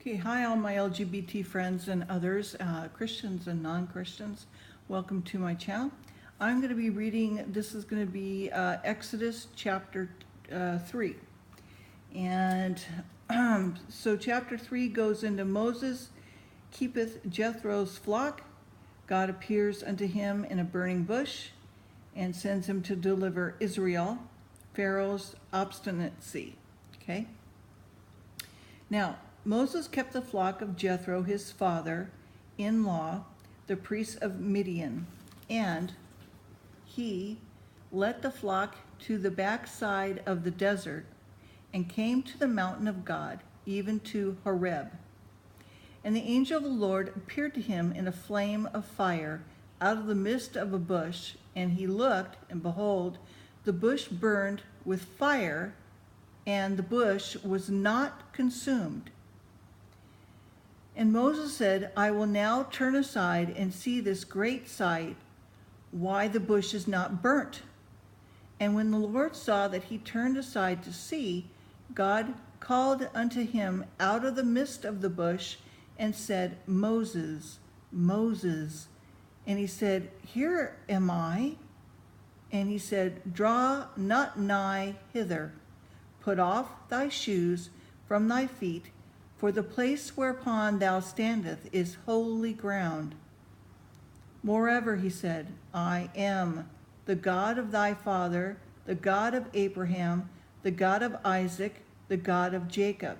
Okay, hi all my LGBT friends and others, Christians and non-Christians. Welcome to my channel. I'm going to be reading, this is going to be Exodus chapter 3. And so chapter 3 goes into Moses keepeth Jethro's flock. God appears unto him in a burning bush and sends him to deliver Israel, Pharaoh's obstinacy. Okay? Now, Moses kept the flock of Jethro, his father-in-law, the priest of Midian, and he led the flock to the backside of the desert and came to the mountain of God, even to Horeb. And the angel of the Lord appeared to him in a flame of fire out of the midst of a bush, and he looked, and behold, the bush burned with fire, and the bush was not consumed. And Moses said, I will now turn aside and see this great sight, why the bush is not burnt. And when the Lord saw that he turned aside to see, God called unto him out of the midst of the bush and said, Moses, Moses. And he said, Here am I. And he said, Draw not nigh hither. Put off thy shoes from thy feet, for the place whereupon thou standest is holy ground. Moreover, he said, I am the God of thy father, the God of Abraham, the God of Isaac, the God of Jacob.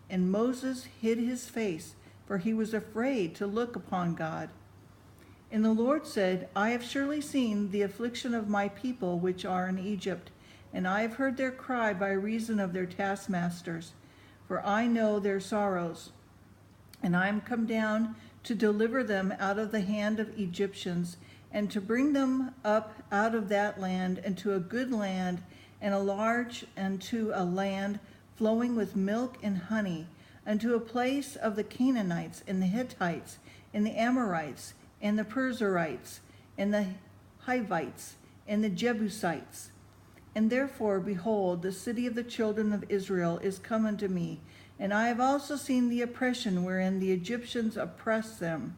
And Moses hid his face, for he was afraid to look upon God. And the Lord said, I have surely seen the affliction of my people which are in Egypt, and I have heard their cry by reason of their taskmasters. For I know their sorrows, and I am come down to deliver them out of the hand of Egyptians, and to bring them up out of that land into a good land, and a large, and to a land flowing with milk and honey, unto a place of the Canaanites, and the Hittites, and the Amorites, and the Perizzites, and the Hivites, and the Jebusites. And therefore, behold, the city of the children of Israel is come unto me, and I have also seen the oppression wherein the Egyptians oppress them.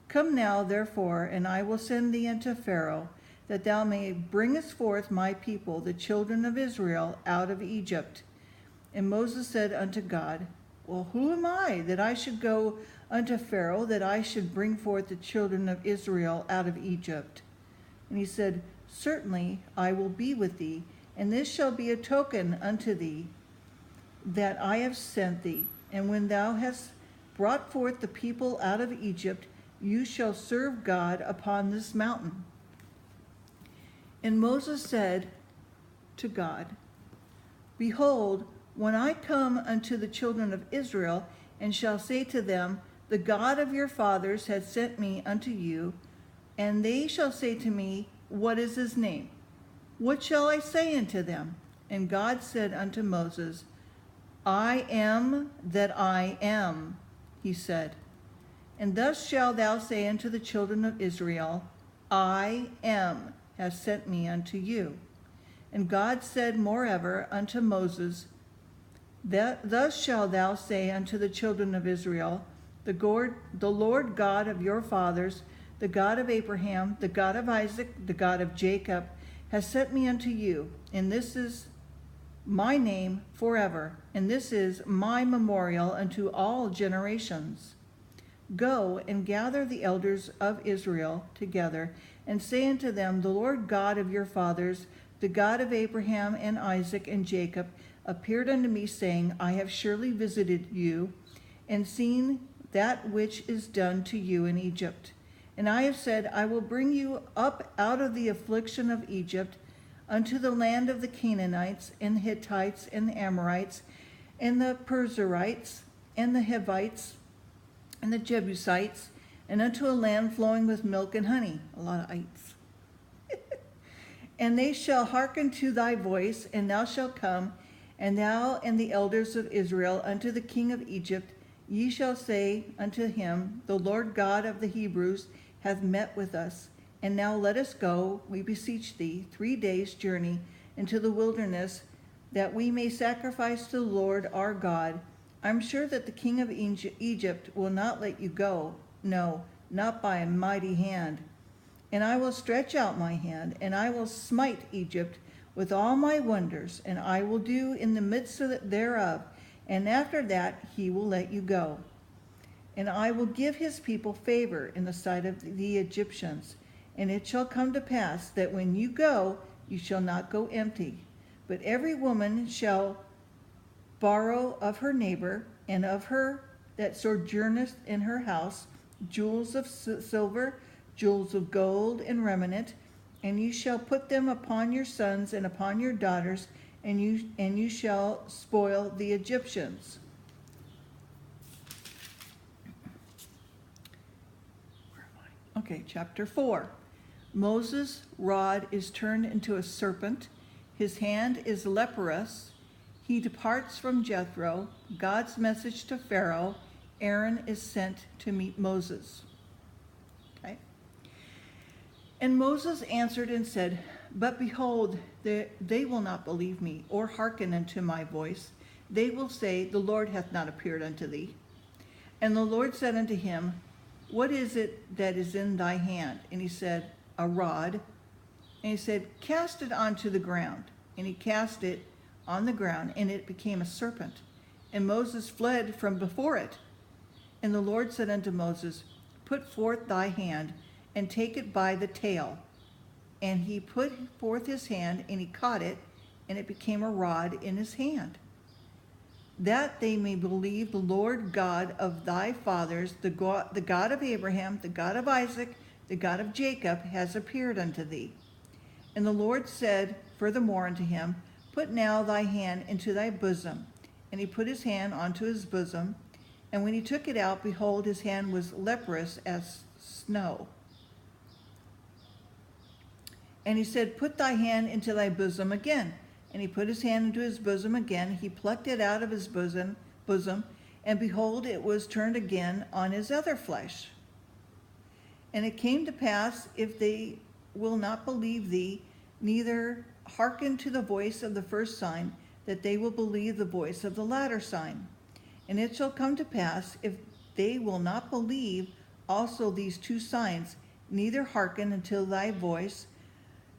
Come now, therefore, and I will send thee unto Pharaoh, that thou may bringest forth my people, the children of Israel, out of Egypt. And Moses said unto God, Well, who am I, that I should go unto Pharaoh, that I should bring forth the children of Israel out of Egypt? And he said, Certainly I will be with thee, and this shall be a token unto thee that I have sent thee. And when thou hast brought forth the people out of Egypt, you shall serve God upon this mountain. And Moses said to God, Behold, when I come unto the children of Israel, and shall say to them, The God of your fathers hath sent me unto you, and they shall say to me, What is his name? What shall I say unto them? And God said unto Moses, I am that I am, he said. And thus shalt thou say unto the children of Israel, I am hath sent me unto you. And God said moreover unto Moses, Thus shalt thou say unto the children of Israel, the Lord God of your fathers, the God of Abraham, the God of Isaac, the God of Jacob, has sent me unto you, and this is my name forever, and this is my memorial unto all generations. Go and gather the elders of Israel together, and say unto them, The Lord God of your fathers, the God of Abraham and Isaac and Jacob, appeared unto me, saying, I have surely visited you, and seen that which is done to you in Egypt. And I have said, I will bring you up out of the affliction of Egypt unto the land of the Canaanites, and the Hittites, and the Amorites, and the Perizzites, and the Hivites, and the Jebusites, and unto a land flowing with milk and honey. A lot of ites. And they shall hearken to thy voice, and thou shalt come, and thou and the elders of Israel, unto the king of Egypt. Ye shall say unto him, The Lord God of the Hebrews hath met with us. And now let us go, we beseech thee, 3 days' journey into the wilderness, that we may sacrifice to the Lord our God. I'm sure that the king of Egypt will not let you go, no, not by a mighty hand. And I will stretch out my hand, and I will smite Egypt with all my wonders, and I will do in the midst thereof, and after that he will let you go. And I will give his people favor in the sight of the Egyptians. And it shall come to pass that when you go, you shall not go empty, but every woman shall borrow of her neighbor and of her that sojourneth in her house jewels of silver, jewels of gold and remnant, and you shall put them upon your sons and upon your daughters, and you shall spoil the Egyptians. Where am I? Okay, chapter 4. Moses' rod is turned into a serpent. His hand is leprous. He departs from Jethro. God's message to Pharaoh. Aaron is sent to meet Moses. Okay. And Moses answered and said, But behold, they will not believe me, or hearken unto my voice. They will say, The Lord hath not appeared unto thee. And the Lord said unto him, What is it that is in thy hand? And he said, A rod. And he said, Cast it onto the ground. And he cast it on the ground, and it became a serpent. And Moses fled from before it. And the Lord said unto Moses, Put forth thy hand, and take it by the tail. And he put forth his hand, and he caught it, and it became a rod in his hand. That they may believe the Lord God of thy fathers, the God of Abraham, the God of Isaac, the God of Jacob, has appeared unto thee. And the Lord said furthermore unto him, Put now thy hand into thy bosom. And he put his hand onto his bosom, and when he took it out, behold, his hand was leprous as snow. And he said, Put thy hand into thy bosom again. And he put his hand into his bosom again. He plucked it out of his bosom, and behold, it was turned again on his other flesh. And it came to pass, if they will not believe thee, neither hearken to the voice of the first sign, that they will believe the voice of the latter sign. And it shall come to pass, if they will not believe also these two signs, neither hearken until thy voice,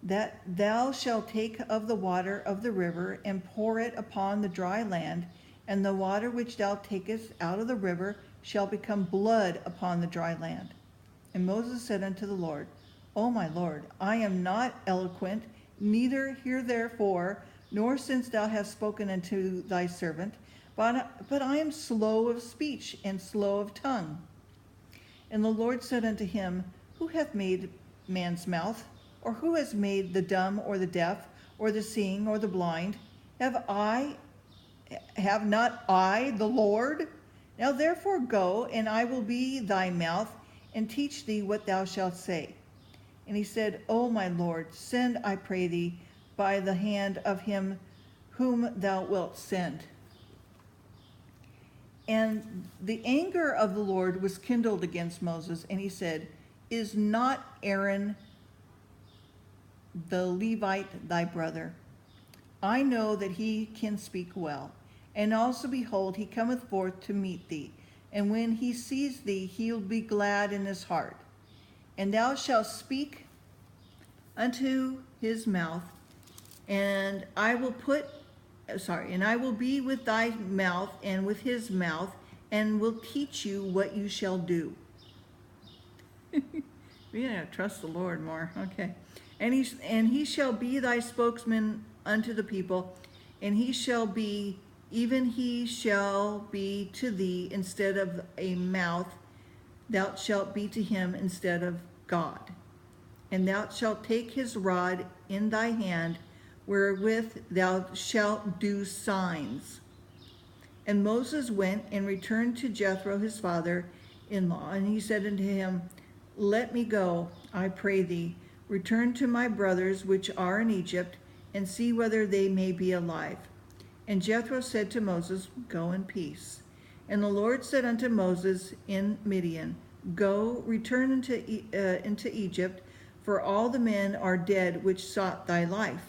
that thou shalt take of the water of the river, and pour it upon the dry land, and the water which thou takest out of the river shall become blood upon the dry land. And Moses said unto the Lord, O my Lord, I am not eloquent, neither hear therefore, nor since thou hast spoken unto thy servant, but I am slow of speech and slow of tongue. And the Lord said unto him, Who hath made man's mouth? Or who has made the dumb or the deaf or the seeing or the blind? Have not I the Lord? Now therefore go, and I will be thy mouth, and teach thee what thou shalt say. And he said, O my Lord, send, I pray thee, by the hand of him whom thou wilt send. And the anger of the Lord was kindled against Moses, and he said, Is not Aaron the Levite thy brother? I know that he can speak well. And also, behold, he cometh forth to meet thee. And when he sees thee, he'll be glad in his heart. And thou shalt speak unto his mouth, and I will be with thy mouth and with his mouth, and will teach you what you shall do. We gotta trust the Lord more. Okay. And he shall be thy spokesman unto the people, and he shall be to thee instead of a mouth, thou shalt be to him instead of God. And thou shalt take his rod in thy hand, wherewith thou shalt do signs. And Moses went and returned to Jethro his father-in-law, and he said unto him, Let me go, I pray thee, return to my brothers which are in Egypt, and see whether they may be alive. And Jethro said to Moses, Go in peace. And the Lord said unto Moses in Midian, Go, return into Egypt, for all the men are dead which sought thy life.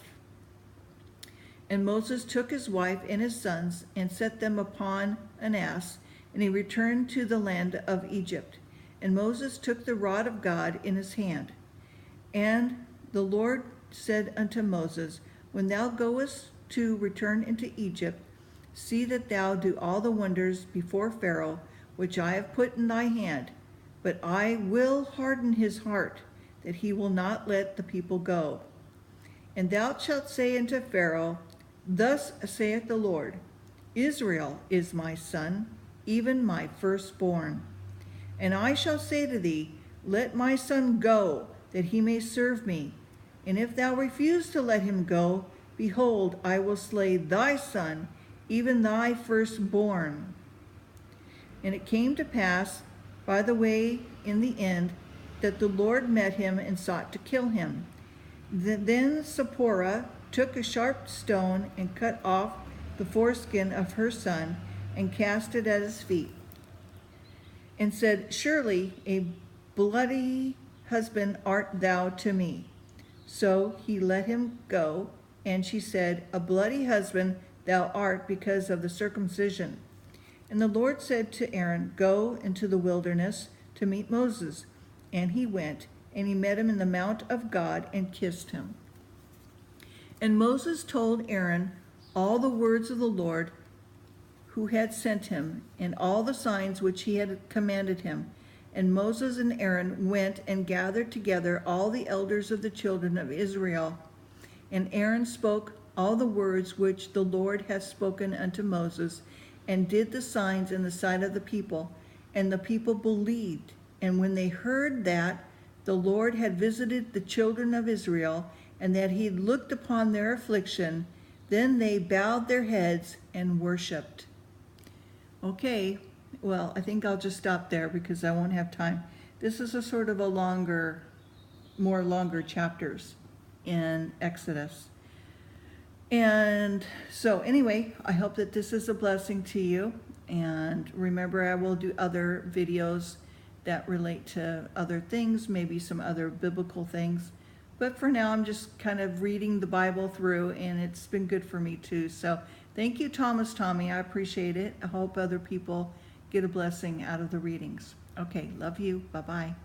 And Moses took his wife and his sons, and set them upon an ass, and he returned to the land of Egypt. And Moses took the rod of God in his hand. And the Lord said unto Moses, When thou goest to return into Egypt, see that thou do all the wonders before Pharaoh, which I have put in thy hand. But I will harden his heart, that he will not let the people go. And thou shalt say unto Pharaoh, Thus saith the Lord, Israel is my son, even my firstborn. And I shall say to thee, Let my son go, that he may serve me. And if thou refuse to let him go, behold, I will slay thy son, even thy firstborn. And it came to pass, by the way, in the end, that the Lord met him and sought to kill him. Then Zipporah took a sharp stone and cut off the foreskin of her son and cast it at his feet, and said, Surely a bloody husband art thou to me. So he let him go, and she said, A bloody husband thou art because of the circumcision. And the Lord said to Aaron, Go into the wilderness to meet Moses. And he went, and he met him in the mount of God and kissed him. And Moses told Aaron all the words of the Lord who had sent him, and all the signs which he had commanded him. And Moses and Aaron went and gathered together all the elders of the children of Israel. And Aaron spoke all the words which the Lord had spoken unto Moses, and did the signs in the sight of the people. And the people believed. And when they heard that the Lord had visited the children of Israel, and that he had looked upon their affliction, then they bowed their heads and worshipped. Okay, well, I think I'll just stop there because I won't have time. This is a sort of a longer chapters in Exodus. And so anyway, I hope that this is a blessing to you. And remember, I will do other videos that relate to other things, maybe some other biblical things. But for now, I'm just kind of reading the Bible through, and it's been good for me too. So thank you, Tommy. I appreciate it. I hope other people get a blessing out of the readings. Okay, love you. Bye-bye.